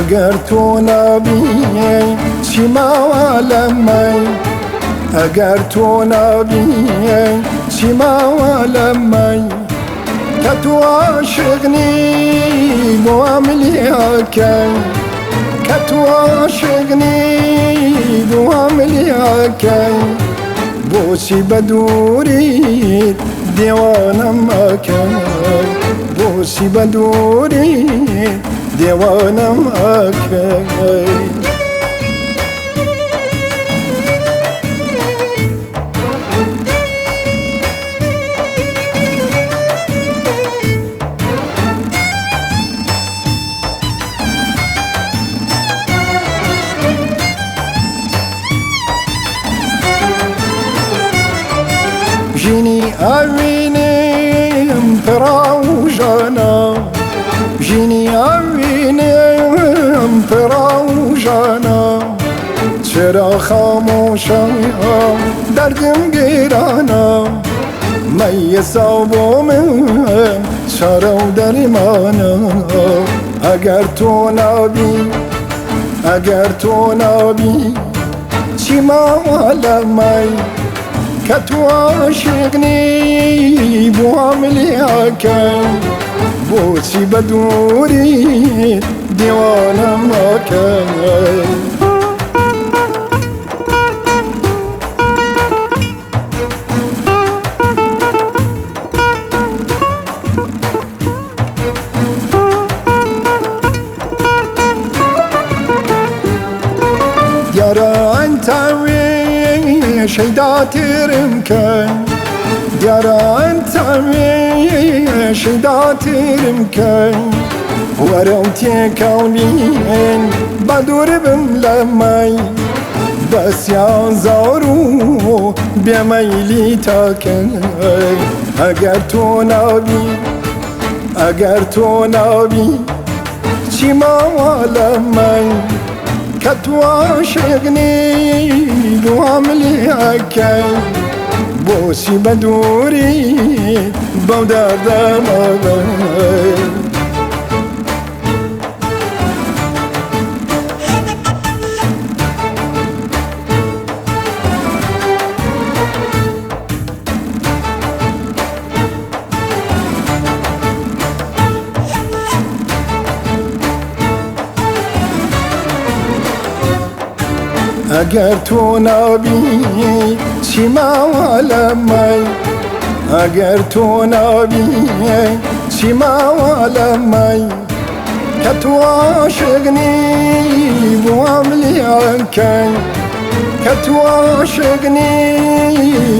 ئەگەر تۆ نابیێ چیما لەمەی ئەگەر تۆ نابیێ چیما لەمەی کە تۆ عاشقنی بۆ ئەملیاکەی کە تۆ عاشقنی بۆ ئەملیاکەی بۆچی بە دووریت دێوانەم ئەکەی بۆچی بە دووریت دێوانەم ئەکەی ژینی ئەوینم پڕاوژانە ژینی ئەوینم پڕاوژانە چرا خامۆشە دەردم گێرانە مەیەسا بۆ من چارە و دەریمانە ئەگەر تۆ نابی ئەگەر تۆ نابی چیما لەمەی کە تۆ عاشقنی بۆ ئەملیاکەی بۆچی بە دووریت دێوانەم ئەکەی دیارە ئەنتەوێ شەیداترم کەی دیارە ئەنتەوێ شەیداترم کەی وەرە و تێکەڵبین بە دوور بم لەمەی دەستیان زار و بێمەیلی تاکەی ئەگەر تۆ نابی ئەگەر تۆ نابی چیما لەمەی کە تۆ عاشقنی بۆ ئەملیاکەی بۆچی بە دووریت بەو دەردەم ئەبەی ئەگەر تۆ نابی چیما لەمەی ئەگەر تۆ نابی چیما لەمەی کە تۆ عاشقنی بۆ ئەملیاکەی کە تۆ عاشقنی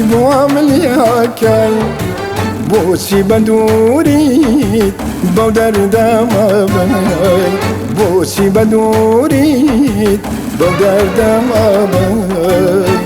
بۆ ئەملیاکەی بۆچی بە دووریت بەو دەردەم ئەبەی بۆچی بە دووریت بەو دەردەم ئەبەی